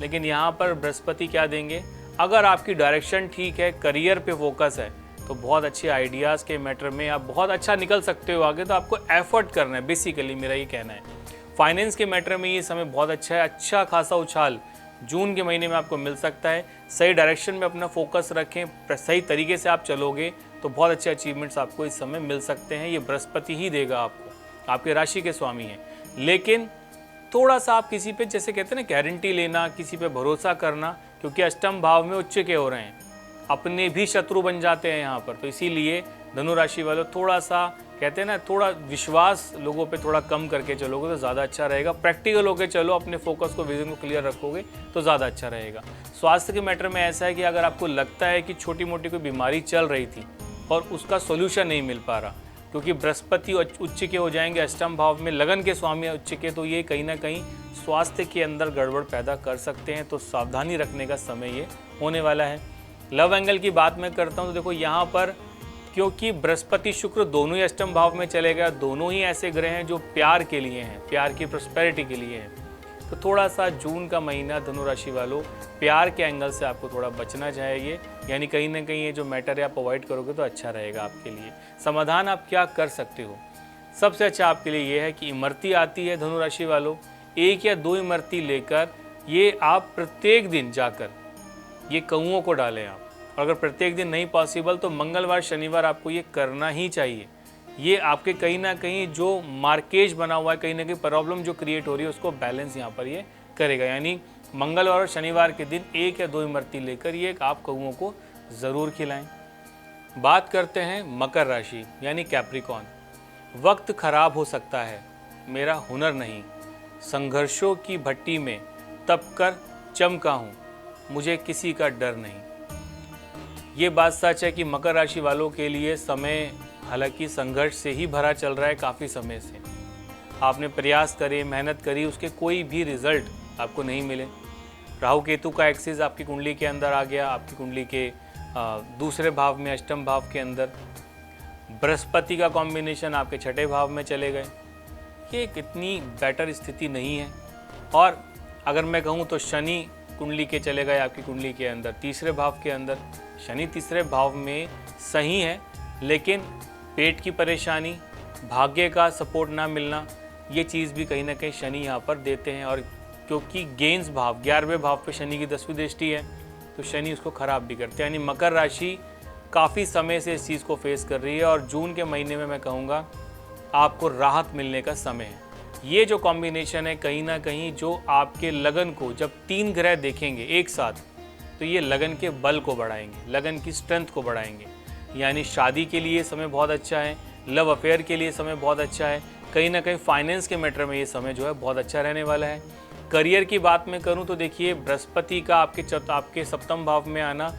लेकिन यहाँ पर बृहस्पति क्या देंगे, अगर आपकी डायरेक्शन ठीक है, करियर पे फोकस है तो बहुत अच्छे आइडियाज़ के मैटर में आप बहुत अच्छा निकल सकते हो आगे। तो आपको एफर्ट करना है, बेसिकली मेरा ये कहना है। फाइनेंस के मैटर में ये समय बहुत अच्छा है, अच्छा खासा उछाल जून के महीने में आपको मिल सकता है। सही डायरेक्शन में अपना फोकस रखें, सही तरीके से आप चलोगे तो बहुत अच्छे अचीवमेंट्स आपको इस समय मिल सकते हैं। ये बृहस्पति ही देगा आपको, आपके राशि के स्वामी हैं। लेकिन थोड़ा सा आप किसी पे, जैसे कहते हैं ना, गारंटी लेना, किसी पे भरोसा करना, क्योंकि अष्टम भाव में उच्च के हो रहे हैं, अपने भी शत्रु बन जाते हैं यहाँ पर। तो इसीलिए धनु राशि वालों थोड़ा सा कहते हैं ना, थोड़ा विश्वास लोगों पे थोड़ा कम करके चलोगे तो ज़्यादा अच्छा रहेगा। प्रैक्टिकल होकर चलो, अपने फोकस को, विजन को क्लियर रखोगे तो ज़्यादा अच्छा रहेगा। स्वास्थ्य के मैटर में ऐसा है कि अगर आपको लगता है कि छोटी मोटी कोई बीमारी चल रही थी और उसका सोल्यूशन नहीं मिल पा रहा, क्योंकि बृहस्पति उच्च के हो जाएंगे अष्टम भाव में, लगन के स्वामी उच्च के, तो ये कहीं ना कहीं स्वास्थ्य के अंदर गड़बड़ पैदा कर सकते हैं। तो सावधानी रखने का समय ये होने वाला है। लव एंगल की बात मैं करता हूँ तो देखो यहाँ पर, क्योंकि बृहस्पति शुक्र दोनों ही अष्टम भाव में चले गए, दोनों ही ऐसे ग्रह हैं जो प्यार के लिए हैं, प्यार की प्रॉस्पेरिटी के लिए हैं। तो थोड़ा सा जून का महीना धनु राशि वालों प्यार के एंगल से आपको थोड़ा बचना चाहिए। यानी कहीं ना कहीं ये जो मैटर है आप अवॉइड करोगे तो अच्छा रहेगा आपके लिए। समाधान आप क्या कर सकते हो, सबसे अच्छा आपके लिए ये है कि इमरती आती है धनु राशि वालों, 1 या 2 इमरती लेकर ये आप प्रत्येक दिन जाकर ये कौओं को डालें आप। अगर प्रत्येक दिन नहीं पॉसिबल तो मंगलवार शनिवार आपको ये करना ही चाहिए। ये आपके कहीं ना कहीं जो मार्केज बना हुआ है, कहीं ना कहीं प्रॉब्लम जो क्रिएट हो रही है उसको बैलेंस यहाँ पर ये करेगा। यानी मंगलवार और शनिवार के दिन 1 या 2 इमरती लेकर ये आप कौओं को ज़रूर खिलाएं। बात करते हैं मकर राशि यानी कैप्रिकॉन। वक्त खराब हो सकता है, मेरा हुनर नहीं, संघर्षों की भट्टी में तप कर चमका हूँ, मुझे किसी का डर नहीं। ये बात सच है कि मकर राशि वालों के लिए समय हालांकि संघर्ष से ही भरा चल रहा है काफ़ी समय से। आपने प्रयास करे, मेहनत करी, उसके कोई भी रिजल्ट आपको नहीं मिले। राहु केतु का एक्सिस आपकी कुंडली के अंदर आ गया, आपकी कुंडली के दूसरे भाव में अष्टम भाव के अंदर। बृहस्पति का कॉम्बिनेशन आपके छठे भाव में चले गए। ये कितनी बेटर स्थिति नहीं है। और अगर मैं कहूँ तो शनि कुंडली के चले गए आपकी कुंडली के अंदर तीसरे भाव के अंदर। शनि तीसरे भाव में सही है, लेकिन पेट की परेशानी, भाग्य का सपोर्ट ना मिलना, ये चीज़ भी कहीं ना कहीं शनि यहाँ पर देते हैं। और क्योंकि गेंस भाव 11वें भाव पे शनि की 10वीं दृष्टि है तो शनि उसको ख़राब भी करते हैं। यानी मकर राशि काफ़ी समय से इस चीज़ को फेस कर रही है और जून के महीने में मैं कहूँगा आपको राहत मिलने का समय है। ये जो कॉम्बिनेशन है कहीं ना कहीं जो आपके लगन को, जब 3 ग्रह देखेंगे एक साथ तो ये लगन के बल को बढ़ाएंगे, लगन की स्ट्रेंथ को बढ़ाएंगे। यानी शादी के लिए समय बहुत अच्छा है, लव अफेयर के लिए समय बहुत अच्छा है। कहीं ना कहीं फाइनेंस के मैटर में ये समय जो है बहुत अच्छा रहने वाला है। करियर की बात मैं करूं तो देखिए, बृहस्पति का आपके सप्तम भाव में आना,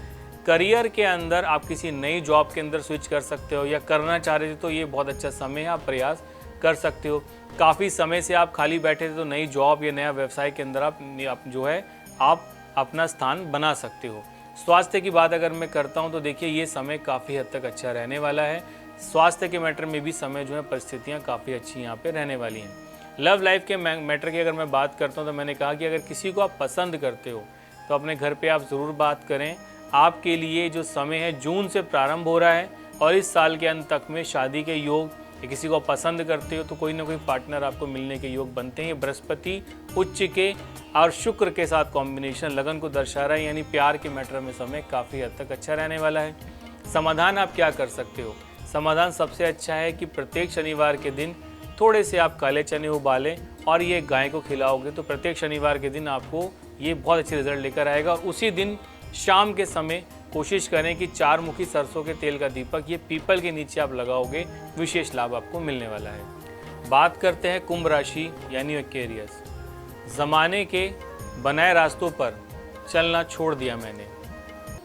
करियर के अंदर आप किसी नई जॉब के अंदर स्विच कर सकते हो या करना चाह रहे थे तो ये बहुत अच्छा समय है, आप प्रयास कर सकते हो। काफ़ी समय से आप खाली बैठे थे तो नई जॉब या नया व्यवसाय के अंदर आप जो है आप अपना स्थान बना सकते हो। स्वास्थ्य की बात अगर मैं करता हूं तो देखिए, ये समय काफ़ी हद तक अच्छा रहने वाला है। स्वास्थ्य के मैटर में भी समय जो है परिस्थितियां काफ़ी अच्छी यहाँ पे रहने वाली हैं। लव लाइफ के मैटर की अगर मैं बात करता हूँ तो मैंने कहा कि अगर किसी को आप पसंद करते हो तो अपने घर पे आप ज़रूर बात करें। आपके लिए जो समय है जून से प्रारंभ हो रहा है और इस साल के अंत तक में शादी के योग, या किसी को पसंद करते हो तो कोई ना कोई पार्टनर आपको मिलने के योग बनते हैं। बृहस्पति उच्च के और शुक्र के साथ कॉम्बिनेशन लगन को दर्शा रहा है, यानी प्यार के मैटर में समय काफ़ी हद तक अच्छा रहने वाला है। समाधान आप क्या कर सकते हो? समाधान सबसे अच्छा है कि प्रत्येक शनिवार के दिन थोड़े से आप काले चने उबालें और ये गाय को खिलाओगे तो प्रत्येक शनिवार के दिन आपको ये बहुत अच्छे रिजल्ट लेकर आएगा। और उसी दिन शाम के समय कोशिश करें कि 4 मुखी सरसों के तेल का दीपक ये पीपल के नीचे आप लगाओगे, विशेष लाभ आपको मिलने वाला है। बात करते हैं कुंभ राशि यानी एक्वेरियस। ज़माने के बनाए रास्तों पर चलना छोड़ दिया मैंने।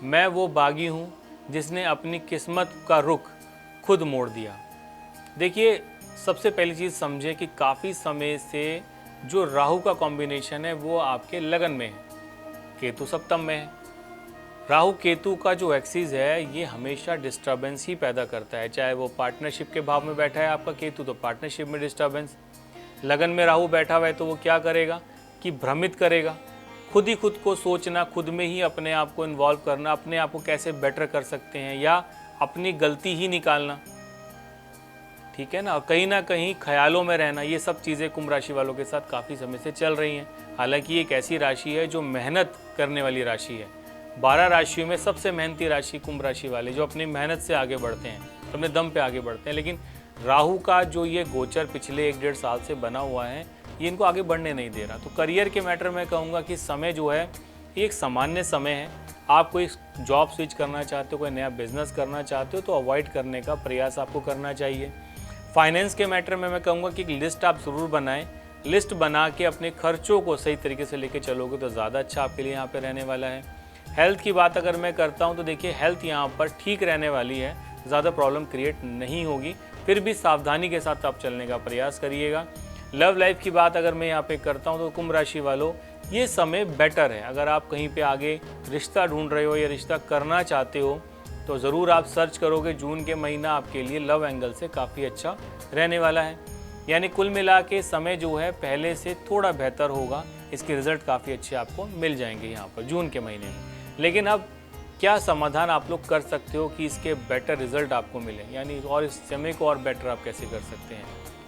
मैं वो बागी हूँ जिसने अपनी किस्मत का रुख खुद मोड़ दिया। देखिए, सबसे पहली चीज़ समझें कि काफ़ी समय से जो राहु का कॉम्बिनेशन है वो आपके लगन में है, केतु सप्तम में है। राहु केतु का जो एक्सिस है ये हमेशा डिस्टर्बेंस ही पैदा करता है, चाहे वो पार्टनरशिप के भाव में बैठा है आपका केतु तो पार्टनरशिप में डिस्टर्बेंस, लगन में राहु बैठा हुआ है तो वो क्या करेगा कि भ्रमित करेगा, खुद ही खुद को सोचना, खुद में ही अपने आप को इन्वॉल्व करना, अपने आप को कैसे बेटर कर सकते हैं या अपनी गलती ही निकालना, ठीक है ना, और कहीं ना कहीं ख्यालों में रहना, ये सब चीज़ें कुंभ राशि वालों के साथ काफ़ी समय से चल रही हैं। हालांकि एक ऐसी राशि है जो मेहनत करने वाली राशि है। 12 राशियों में सबसे मेहनती राशि कुंभ राशि वाले, जो अपनी मेहनत से आगे बढ़ते हैं, अपने दम पे आगे बढ़ते हैं। लेकिन राहु का जो ये गोचर पिछले 1-1.5 साल से बना हुआ है ये इनको आगे बढ़ने नहीं दे रहा। तो करियर के मैटर में कहूँगा कि समय जो है ये एक सामान्य समय है। आप कोई जॉब स्विच करना चाहते हो, कोई नया बिजनेस करना चाहते हो तो अवॉइड करने का प्रयास आपको करना चाहिए। फाइनेंस के मैटर में मैं कहूँगा कि एक लिस्ट आप ज़रूर बनाएं। लिस्ट बना के अपने खर्चों को सही तरीके से लेके चलोगे तो ज़्यादा अच्छा आपके लिए यहाँ पे रहने वाला है। हेल्थ की बात अगर मैं करता हूँ तो देखिए, हेल्थ यहाँ पर ठीक रहने वाली है, ज़्यादा प्रॉब्लम क्रिएट नहीं होगी, फिर भी सावधानी के साथ आप चलने का प्रयास करिएगा। लव लाइफ की बात अगर मैं यहाँ पे करता हूँ तो कुंभ राशि वालों, ये समय बेटर है। अगर आप कहीं पे आगे रिश्ता ढूंढ रहे हो या रिश्ता करना चाहते हो तो ज़रूर आप सर्च करोगे। जून के महीना आपके लिए लव एंगल से काफ़ी अच्छा रहने वाला है, यानी कुल मिला के समय जो है पहले से थोड़ा बेहतर होगा। इसके रिज़ल्ट काफ़ी अच्छे आपको मिल जाएंगे यहाँ पर जून के महीने में। लेकिन अब क्या समाधान आप लोग कर सकते हो कि इसके बेटर रिजल्ट आपको मिले, यानी और इस समय को और बेटर आप कैसे कर सकते हैं?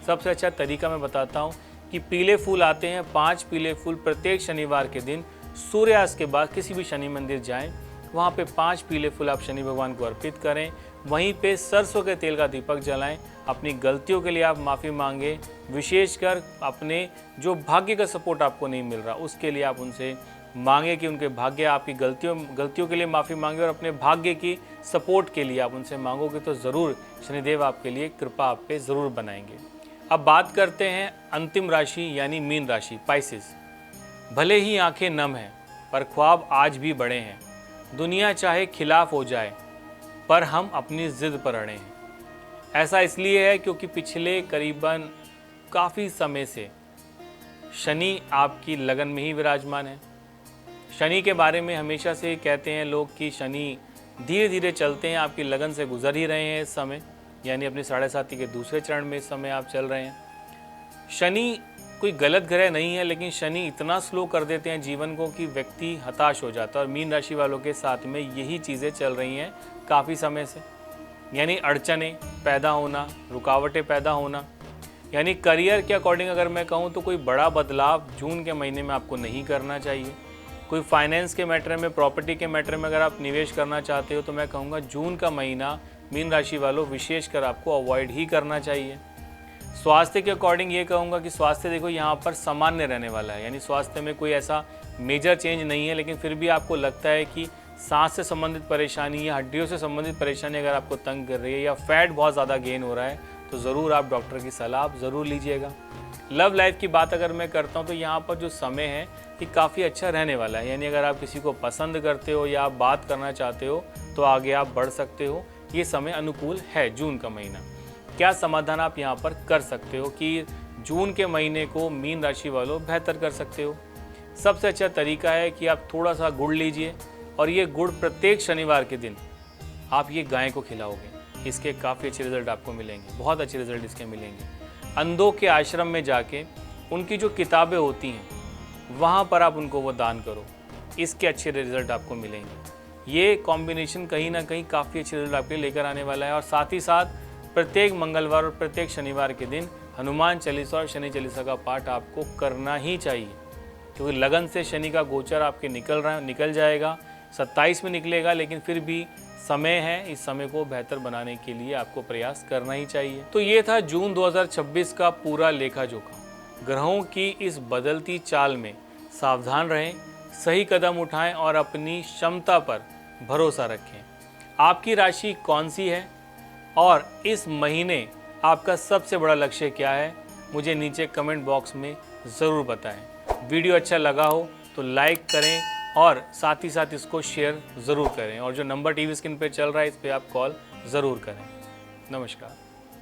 सबसे अच्छा तरीका मैं बताता हूँ कि पीले फूल आते हैं, 5 पीले फूल प्रत्येक शनिवार के दिन सूर्यास्त के बाद किसी भी शनि मंदिर जाएं, वहाँ पे 5 पीले फूल आप शनि भगवान को अर्पित करें। वहीं पे सरसों के तेल का दीपक जलाएं। अपनी गलतियों के लिए आप माफ़ी मांगें, विशेषकर अपने जो भाग्य का सपोर्ट आपको नहीं मिल रहा उसके लिए आप उनसे मांगे कि उनके भाग्य आपकी गलतियों के लिए माफ़ी मांगे और अपने भाग्य की सपोर्ट के लिए आप उनसे मांगोगे तो ज़रूर शनिदेव आपके लिए कृपा आप पे ज़रूर बनाएंगे। अब बात करते हैं अंतिम राशि यानी मीन राशि, पाइसेस। भले ही आंखें नम हैं पर ख्वाब आज भी बड़े हैं। दुनिया चाहे खिलाफ हो जाए पर हम अपनी ज़िद पर अड़े हैं। ऐसा इसलिए है क्योंकि पिछले करीबन काफ़ी समय से शनि आपकी लगन में ही विराजमान है। शनि के बारे में हमेशा से कहते हैं लोग कि शनि धीरे धीरे चलते हैं, आपकी लगन से गुजर ही रहे हैं इस समय, यानी अपनी 7.5 के दूसरे चरण में इस समय आप चल रहे हैं। शनि कोई गलत ग्रह नहीं है, लेकिन शनि इतना स्लो कर देते हैं जीवन को कि व्यक्ति हताश हो जाता है। और मीन राशि वालों के साथ में यही चीज़ें चल रही हैं काफ़ी समय से, यानी अड़चनें पैदा होना, रुकावटें पैदा होना। यानी करियर के अकॉर्डिंग अगर मैं कहूँ तो कोई बड़ा बदलाव जून के महीने में आपको नहीं करना चाहिए। कोई फाइनेंस के मैटर में, प्रॉपर्टी के मैटर में अगर आप निवेश करना चाहते हो तो मैं कहूँगा जून का महीना मीन राशि वालों विशेषकर आपको अवॉइड ही करना चाहिए। स्वास्थ्य के अकॉर्डिंग ये कहूँगा कि स्वास्थ्य देखो यहाँ पर सामान्य रहने वाला है, यानी स्वास्थ्य में कोई ऐसा मेजर चेंज नहीं है। लेकिन फिर भी आपको लगता है कि सांस से संबंधित परेशानी या हड्डियों से संबंधित परेशानी अगर आपको तंग कर रही है या फैट बहुत ज़्यादा गेन हो रहा है तो ज़रूर आप डॉक्टर की सलाह आप ज़रूर लीजिएगा। लव लाइफ की बात अगर मैं करता हूँ तो यहाँ पर जो समय है ये काफ़ी अच्छा रहने वाला है, यानी अगर आप किसी को पसंद करते हो या आप बात करना चाहते हो तो आगे आप बढ़ सकते हो। ये समय अनुकूल है, जून का महीना। क्या समाधान आप यहाँ पर कर सकते हो कि जून के महीने को मीन राशि वालों बेहतर कर सकते हो? सबसे अच्छा तरीका है कि आप थोड़ा सा गुड़ लीजिए और ये गुड़ प्रत्येक शनिवार के दिन आप ये गाय को खिलाओगे। इसके काफ़ी अच्छे रिजल्ट आपको मिलेंगे, बहुत अच्छे रिजल्ट इसके मिलेंगे। अंधों के आश्रम में जाके उनकी जो किताबें होती हैं वहाँ पर आप उनको वो दान करो, इसके अच्छे रिजल्ट आपको मिलेंगे। ये कॉम्बिनेशन कहीं ना कहीं काफ़ी अच्छे रिजल्ट आपके लेकर आने वाला है। और साथ ही साथ प्रत्येक मंगलवार और प्रत्येक शनिवार के दिन हनुमान चालीसा और शनि चालीसा का पाठ आपको करना ही चाहिए, क्योंकि लगन से शनि का गोचर आपके निकल जाएगा। 27 में निकलेगा, लेकिन फिर भी समय है, इस समय को बेहतर बनाने के लिए आपको प्रयास करना ही चाहिए। तो ये था जून 2026 का पूरा लेखा जोखा। ग्रहों की इस बदलती चाल में सावधान रहें, सही कदम उठाएं और अपनी क्षमता पर भरोसा रखें। आपकी राशि कौन सी है और इस महीने आपका सबसे बड़ा लक्ष्य क्या है, मुझे नीचे कमेंट बॉक्स में ज़रूर बताएं। वीडियो अच्छा लगा हो तो लाइक करें और साथ ही साथ इसको शेयर ज़रूर करें, और जो नंबर टीवी स्क्रीन पे चल रहा है इस पर आप कॉल ज़रूर करें। नमस्कार।